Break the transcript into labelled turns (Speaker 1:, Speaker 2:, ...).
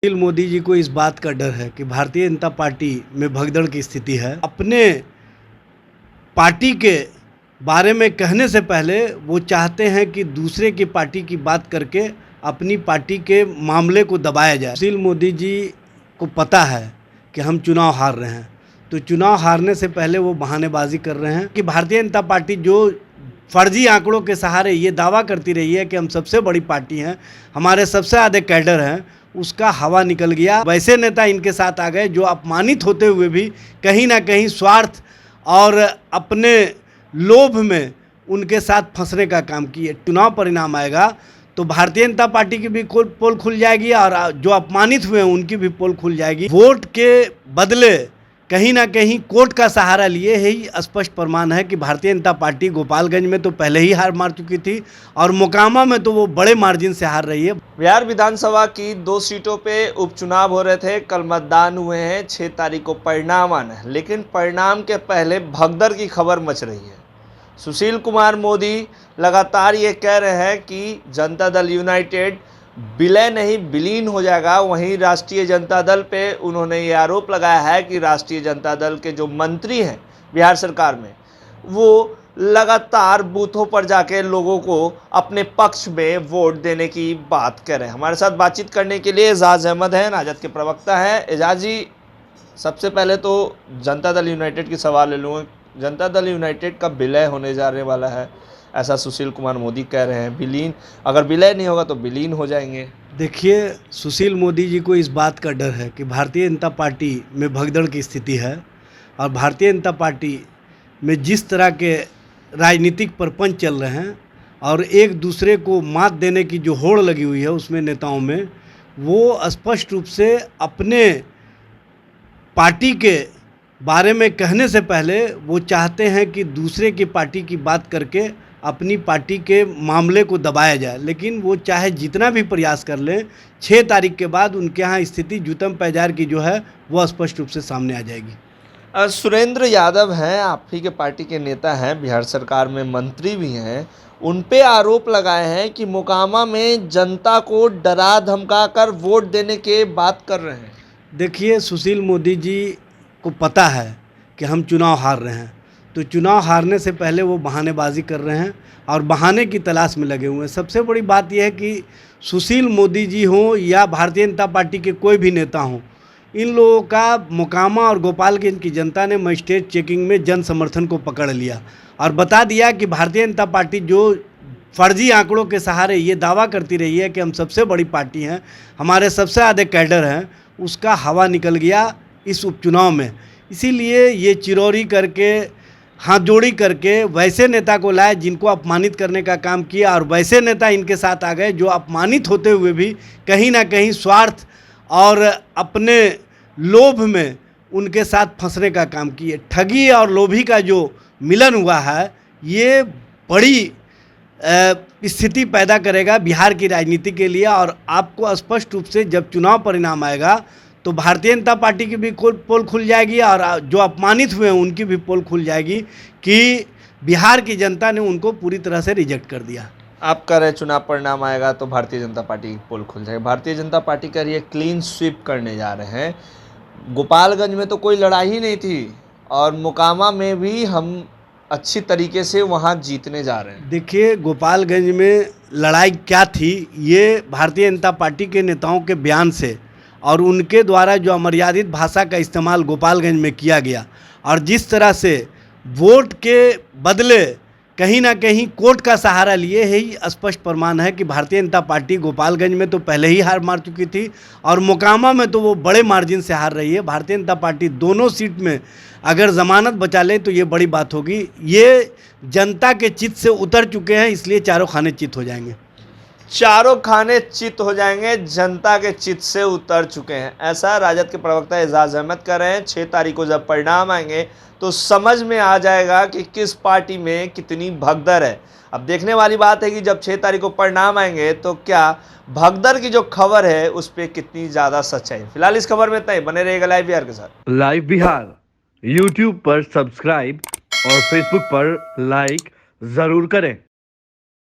Speaker 1: सुशील मोदी जी को इस बात का डर है कि भारतीय जनता पार्टी में भगदड़ की स्थिति है। अपने पार्टी के बारे में कहने से पहले वो चाहते हैं कि दूसरे की पार्टी की बात करके अपनी पार्टी के मामले को दबाया जाए। सुशील मोदी जी को पता है कि हम चुनाव हार रहे हैं, तो चुनाव हारने से पहले वो बहानेबाजी कर रहे हैं कि भारतीय जनता पार्टी जो फर्जी आंकड़ों के सहारे ये दावा करती रही है कि हम सबसे बड़ी पार्टी हैं, हमारे सबसे ज़्यादा कैडर हैं, उसका हवा निकल गया। वैसे नेता इनके साथ आ गए जो अपमानित होते हुए भी कहीं ना कहीं स्वार्थ और अपने लोभ में उनके साथ फंसने का काम किए। चुनाव परिणाम आएगा तो भारतीय जनता पार्टी की भी पोल खुल जाएगी और जो अपमानित हुए हैं उनकी भी पोल खुल जाएगी। वोट के बदले कहीं ना कहीं कोर्ट का सहारा लिए ही स्पष्ट प्रमाण है कि भारतीय जनता पार्टी गोपालगंज में तो पहले ही हार मार चुकी थी और मोकामा में तो वो बड़े मार्जिन से हार रही है।
Speaker 2: बिहार विधानसभा की 2 सीटों पे उपचुनाव हो रहे थे, कल मतदान हुए हैं, 6 तारीख को परिणाम आना है, लेकिन परिणाम के पहले भगदड़ की खबर मच रही है। सुशील कुमार मोदी लगातार ये कह रहे हैं कि जनता दल यूनाइटेड विलय नहीं विलीन हो जाएगा। वहीं राष्ट्रीय जनता दल पे उन्होंने ये आरोप लगाया है कि राष्ट्रीय जनता दल के जो मंत्री हैं बिहार सरकार में, वो लगातार बूथों पर जाके लोगों को अपने पक्ष में वोट देने की बात कर रहे हैं। हमारे साथ बातचीत करने के लिए एजाज अहमद हैं, राजद के प्रवक्ता हैं। एजाज जी, सबसे पहले तो जनता दल यूनाइटेड की सवाल ले लूँगा। जनता दल यूनाइटेड का विलय होने जाने वाला है, ऐसा सुशील कुमार मोदी कह रहे हैं। विलीन, अगर विलय नहीं होगा तो विलीन हो जाएंगे।
Speaker 1: देखिए, सुशील मोदी जी को इस बात का डर है कि भारतीय जनता पार्टी में भगदड़ की स्थिति है और भारतीय जनता पार्टी में जिस तरह के राजनीतिक प्रपंच चल रहे हैं और एक दूसरे को मात देने की जो होड़ लगी हुई है उसमें नेताओं में, वो स्पष्ट रूप से अपने पार्टी के बारे में कहने से पहले वो चाहते हैं कि दूसरे की पार्टी की बात करके अपनी पार्टी के मामले को दबाया जाए। लेकिन वो चाहे जितना भी प्रयास कर लें, 6 तारीख के बाद उनके यहाँ स्थिति जूतम पैजार की जो है वो स्पष्ट रूप से सामने आ जाएगी।
Speaker 2: सुरेंद्र यादव हैं, आप ही के पार्टी के नेता हैं, बिहार सरकार में मंत्री भी हैं। उन पे आरोप लगाए हैं कि मोकामा में जनता को डरा धमका कर वोट देने के बात कर रहे हैं।
Speaker 1: देखिए, सुशील मोदी जी को पता है कि हम चुनाव हार रहे हैं, तो चुनाव हारने से पहले वो बहानेबाजी कर रहे हैं और बहाने की तलाश में लगे हुए हैं। सबसे बड़ी बात यह है कि सुशील मोदी जी हों या भारतीय जनता पार्टी के कोई भी नेता हों, इन लोगों का मोकामा और गोपालगंज की जनता ने मजिस्ट्रेट चेकिंग में जन समर्थन को पकड़ लिया और बता दिया कि भारतीय जनता पार्टी जो फर्जी आंकड़ों के सहारे ये दावा करती रही है कि हम सबसे बड़ी पार्टी हैं, हमारे सबसे ज़्यादा कैडर हैं, उसका हवा निकल गया इस उपचुनाव में। इसीलिए ये चिरौरी करके, हाथ जोड़ी करके वैसे नेता को लाए जिनको अपमानित करने का काम किया और वैसे नेता इनके साथ आ गए जो अपमानित होते हुए भी कहीं ना कहीं स्वार्थ और अपने लोभ में उनके साथ फंसने का काम किए। ठगी और लोभी का जो मिलन हुआ है, ये बड़ी स्थिति पैदा करेगा बिहार की राजनीति के लिए। और आपको स्पष्ट रूप से जब चुनाव परिणाम आएगा तो भारतीय जनता पार्टी की भी पोल खुल जाएगी और जो अपमानित हुए हैं उनकी भी पोल खुल जाएगी कि बिहार की जनता ने उनको पूरी तरह से रिजेक्ट कर दिया।
Speaker 2: आप कह रहे हैं चुनाव परिणाम आएगा तो भारतीय जनता पार्टी की पोल खुल जाएगी। भारतीय जनता पार्टी कह रही है क्लीन स्वीप करने जा रहे हैं। गोपालगंज में तो कोई लड़ाई ही नहीं थी और मोकामा में भी हम अच्छी तरीके से वहाँ जीतने जा रहे हैं।
Speaker 1: देखिए, गोपालगंज में लड़ाई क्या थी, ये भारतीय जनता पार्टी के नेताओं के बयान से और उनके द्वारा जो अमर्यादित भाषा का इस्तेमाल गोपालगंज में किया गया और जिस तरह से वोट के बदले कहीं ना कहीं कोर्ट का सहारा लिए ही स्पष्ट प्रमाण है कि भारतीय जनता पार्टी गोपालगंज में तो पहले ही हार मार चुकी थी और मोकामा में तो वो बड़े मार्जिन से हार रही है। भारतीय जनता पार्टी दोनों सीट में अगर जमानत बचा ले तो ये बड़ी बात होगी। ये जनता के चित्त से उतर चुके हैं, इसलिए चारों खाने चित्त हो जाएंगे।
Speaker 2: चारों खाने चित हो जाएंगे, जनता के चित से उतर चुके हैं, ऐसा राजद के प्रवक्ता एजाज अहमद कह रहे हैं। 6 तारीख को जब परिणाम आएंगे तो समझ में आ जाएगा कि किस पार्टी में कितनी भगदड़ है। अब देखने वाली बात है कि जब 6 तारीख को परिणाम आएंगे तो क्या भगदड़ की जो खबर है उस पर कितनी ज़्यादा सच्चाई। फिलहाल इस खबर में इतना ही। बने रहेगा लाइव बिहार के साथ।
Speaker 3: लाइव बिहार यूट्यूब पर सब्सक्राइब और फेसबुक पर लाइक ज़रूर करें।